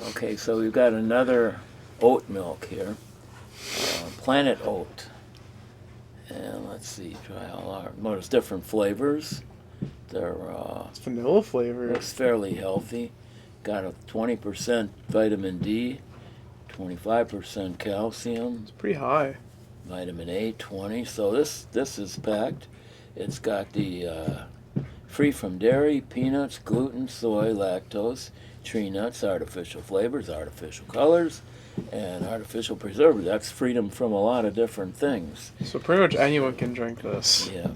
Okay, so we've got another oat milk here, Planet Oat. And let's see, try all our. There's different flavors. They're It's vanilla flavor. looks fairly healthy. Got a 20% vitamin D, 25% calcium, It's pretty high. vitamin A 20. So this is packed. It's got the free from dairy, peanuts, gluten, soy, lactose, tree nuts, artificial flavors, artificial colors, and artificial preservatives. That's freedom from a lot of different things. So pretty much anyone can drink this. Yeah.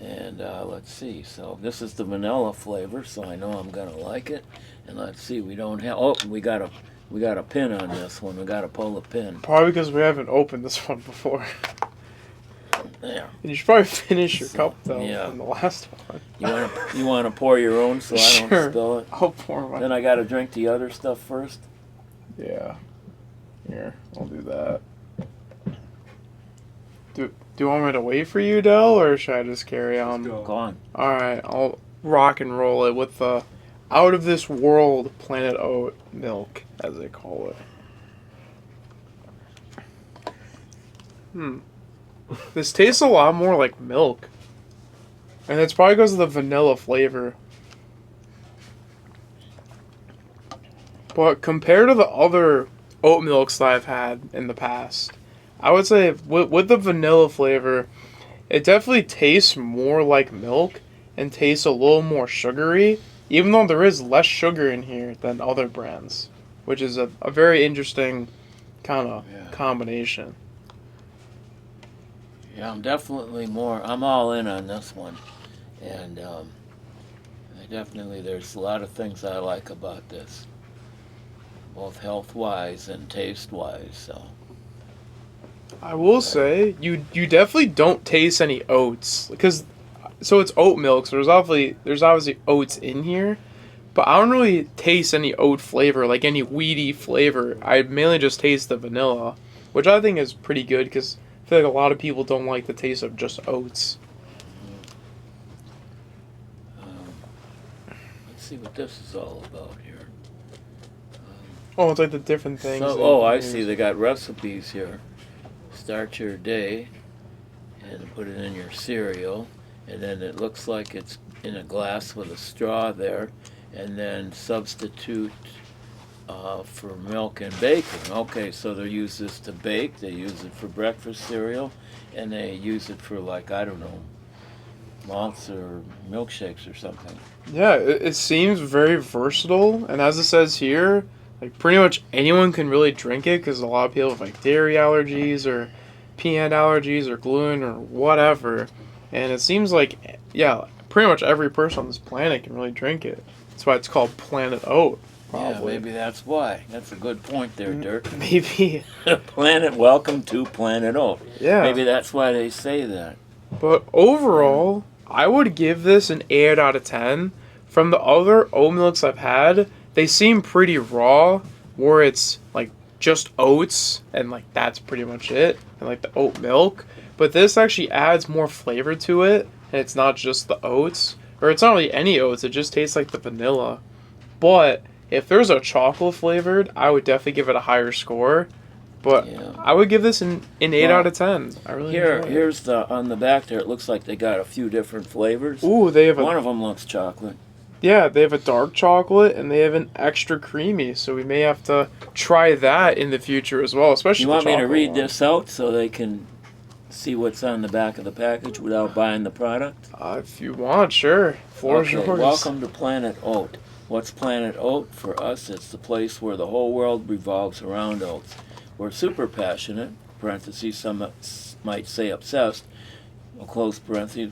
And let's see. So this is the vanilla flavor, so I know I'm gonna like it. And let's see. We don't have. Oh, we got a pin on this one. We got to pull the pin. Probably because we haven't opened this one before. There. And you should probably finish your cup though Yeah. from the last one. You wanna pour your own so I Sure. don't spill it. I'll pour mine. Then I got to drink the other stuff first. Yeah. Here, I'll do that. Do you want me to wait for you, Del, or should I just carry on? Go on. Alright, I'll rock and roll it with the out of this world Planet Oat milk, as they call it. This tastes a lot more like milk. And it's probably because of the vanilla flavor. But compared to the other oat milks that I've had in the past, I would say with the vanilla flavor, it definitely tastes more like milk and tastes a little more sugary, even though there is less sugar in here than other brands, which is a very interesting kind of combination. Yeah, I'm all in on this one. And there's a lot of things I like about this, both health-wise and taste-wise. So I will say you definitely don't taste any oats because it's oat milk, so there's obviously oats in here, but I don't really taste any oat flavor, like any weedy flavor. I mainly just taste the vanilla, which I think is pretty good because I feel like a lot of people don't like the taste of just oats. let's see what this is all about here. Oh, it's like the different things. I see. They got recipes here. Start your day and put it in your cereal, and then it looks like it's in a glass with a straw there, and then substitute for milk and bacon. Okay, so they use this to bake, they use it for breakfast cereal, and they use it for, like, I don't know, malts or milkshakes or something. Yeah, it seems very versatile, and as it says here, like pretty much anyone can really drink it because a lot of people have like dairy allergies or peanut allergies or gluten or whatever, and it seems like pretty much every person on this planet can really drink it. That's why it's called Planet Oat. Probably. Yeah, maybe that's why. That's a good point there, Dirk. Maybe. Welcome to Planet Oat. Yeah. Maybe that's why they say that. But overall, I would give this an 8 out of 10. From the other oat milks I've had, they seem pretty raw, where it's like just oats and like that's pretty much it, and like the oat milk. But this actually adds more flavor to it, and it's not just the oats, or it's not really any oats, it just tastes like the vanilla. But if there's a chocolate flavored, I would definitely give it a higher score. But I would give this an 8 out of 10. I really enjoy it. Here's on the back there. It looks like they got a few different flavors. Ooh, they have one of them looks chocolate. Yeah, they have a dark chocolate and they have an extra creamy. So we may have to try that in the future as well, especially. You want me to read this out so they can see what's on the back of the package without buying the product? If you want, sure. Floor is yours. Welcome to Planet Oat. What's Planet Oat? For us, it's the place where the whole world revolves around oats. We're super passionate, parentheses, some might say obsessed, close parentheses,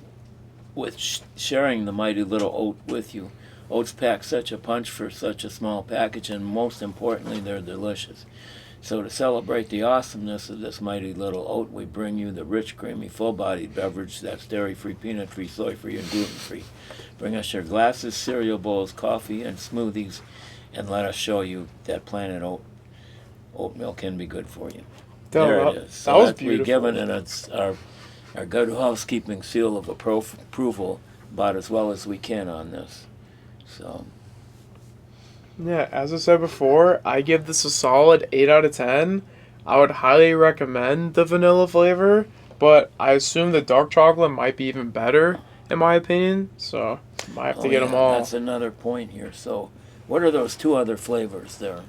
with sharing the mighty little oat with you. Oats pack such a punch for such a small package, and most importantly, they're delicious. So to celebrate the awesomeness of this mighty little oat, we bring you the rich, creamy, full-bodied beverage that's dairy-free, peanut-free, soy-free, and gluten-free. Bring us your glasses, cereal bowls, coffee, and smoothies, and let us show you that Planet Oat milk can be good for you. There it is. So that was beautiful. We've given it our good housekeeping seal of approval about as well as we can on this. So Yeah, as I said before, I give this a solid 8 out of 10. I would highly recommend the vanilla flavor, but I assume the dark chocolate might be even better, in my opinion. So, might have to Oh get them yeah, all. that's another point here. So, what are those two other flavors there?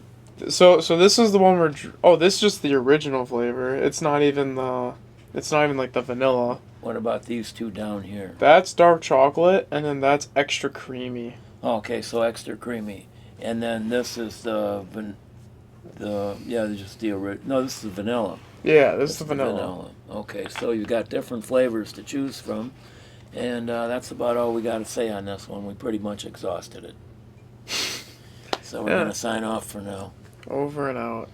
So this is the one where oh, this is just the original flavor. It's not even like the vanilla. What about these two down here? That's dark chocolate, and then that's extra creamy. Okay, so extra creamy, and then this is just the original. No, this is vanilla. Yeah, this is This the is the vanilla. Okay, so you've got different flavors to choose from, and that's about all we got to say on this one. We pretty much exhausted it. So we're Yeah. gonna sign off for now. Over and out.